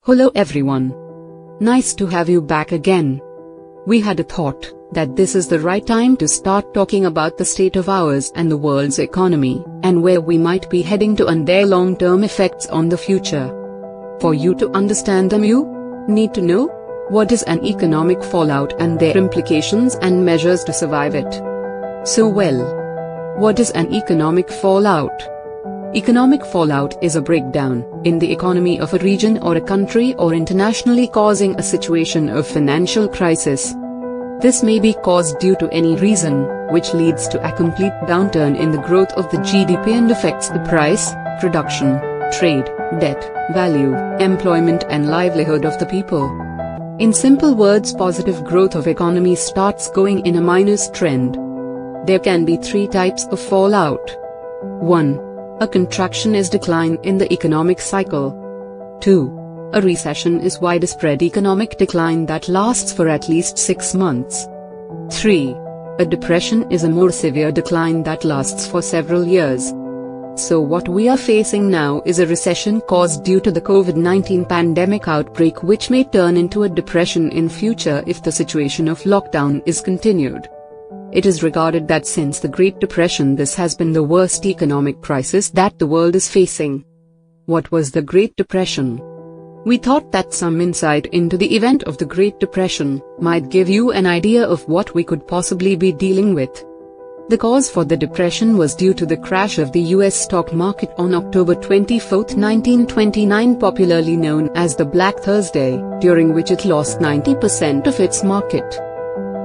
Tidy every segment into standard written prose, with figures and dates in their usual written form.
Hello everyone. Nice to have you back again. We had a thought that this is the right time to start talking about the state of ours and the world's economy, and where we might be heading to and their long-term effects on the future. For you to understand them, you need to know what is an economic fallout and their implications and measures to survive it. So what is an economic fallout? Economic fallout is a breakdown in the economy of a region or a country or internationally causing a situation of financial crisis. This may be caused due to any reason, which leads to a complete downturn in the growth of the GDP and affects the price, production, trade, debt, value, employment and livelihood of the people. In simple words, positive growth of economy starts going in a minus trend. There can be three types of fallout. 1. A contraction is decline in the economic cycle. 2. A recession is widespread economic decline that lasts for at least 6 months. 3. A depression is a more severe decline that lasts for several years. So what we are facing now is a recession caused due to the COVID-19 pandemic outbreak, which may turn into a depression in future if the situation of lockdown is continued. It is regarded that since the Great Depression this has been the worst economic crisis that the world is facing. What was the Great Depression? We thought that some insight into the event of the Great Depression might give you an idea of what we could possibly be dealing with. The cause for the depression was due to the crash of the US stock market on October 24, 1929, popularly known as the Black Thursday, during which it lost 90% of its market.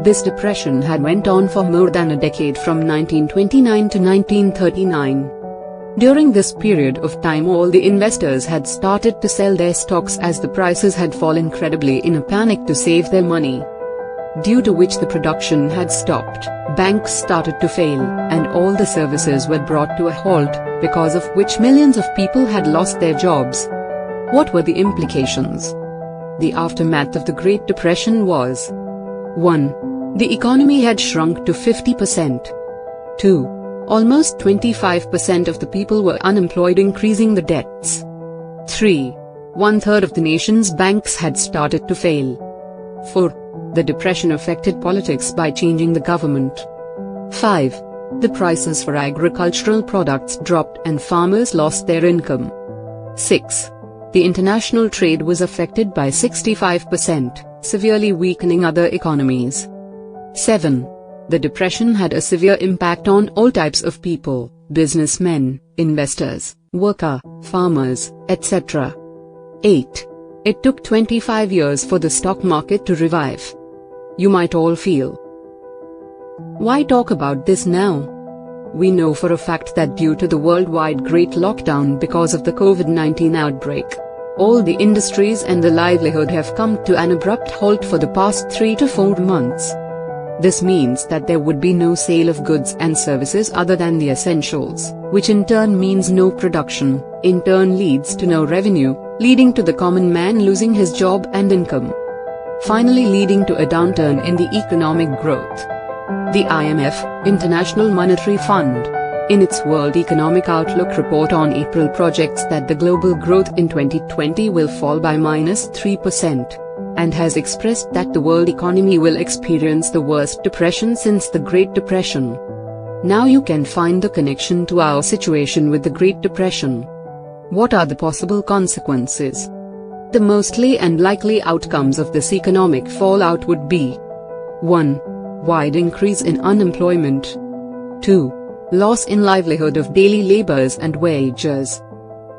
This depression had went on for more than a decade from 1929 to 1939. During this period of time, all the investors had started to sell their stocks as the prices had fallen incredibly in a panic to save their money. Due to which the production had stopped, banks started to fail, and all the services were brought to a halt, because of which millions of people had lost their jobs. What were the implications? The aftermath of the Great Depression was: 1. The economy had shrunk to 50%. 2. Almost 25% of the people were unemployed, increasing the debts. 3. 1/3 of the nation's banks had started to fail. 4. The depression affected politics by changing the government. 5. The prices for agricultural products dropped and farmers lost their income. 6. The international trade was affected by 65%, severely weakening other economies. 7. The depression had a severe impact on all types of people: businessmen, investors, worker, farmers, etc. 8. It took 25 years for the stock market to revive. You might all feel, why talk about this now? We know for a fact that due to the worldwide great lockdown because of the COVID-19 outbreak, all the industries and the livelihood have come to an abrupt halt for the past 3 to 4 months. This means that there would be no sale of goods and services other than the essentials, which in turn means no production, in turn leads to no revenue, leading to the common man losing his job and income. Finally leading to a downturn in the economic growth. The IMF, International Monetary Fund, in its World Economic Outlook report on April projects that the global growth in 2020 will fall by -3%. And has expressed that the world economy will experience the worst depression since the Great Depression. Now you can find the connection to our situation with the Great Depression. What are the possible consequences? The mostly and likely outcomes of this economic fallout would be: 1. Wide increase in unemployment. 2. Loss in livelihood of daily labors and wages.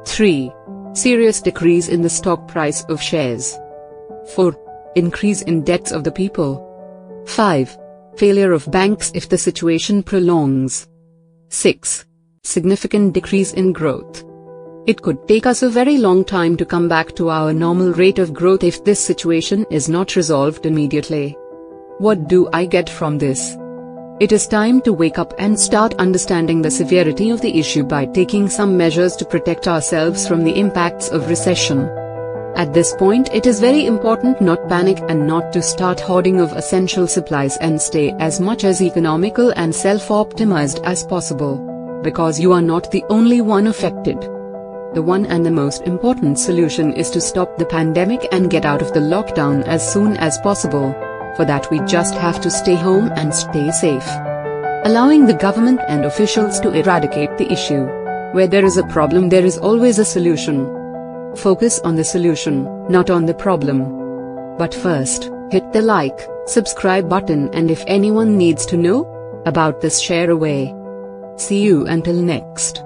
3. Serious decrease in the stock price of shares. 4. Increase in debts of the people. 5. Failure of banks if the situation prolongs. 6. Significant decrease in growth. It could take us a very long time to come back to our normal rate of growth if this situation is not resolved immediately. What do I get from this? It is time to wake up and start understanding the severity of the issue by taking some measures to protect ourselves from the impacts of recession. At this point, it is very important not panic and not to start hoarding of essential supplies and stay as much as economical and self-optimized as possible. Because you are not the only one affected. The one and the most important solution is to stop the pandemic and get out of the lockdown as soon as possible. For that we just have to stay home and stay safe. Allowing the government and officials to eradicate the issue. Where there is a problem, there is always a solution. Focus on the solution, not on the problem. But first, hit the like, subscribe button, and if anyone needs to know about this, share away. See you until next.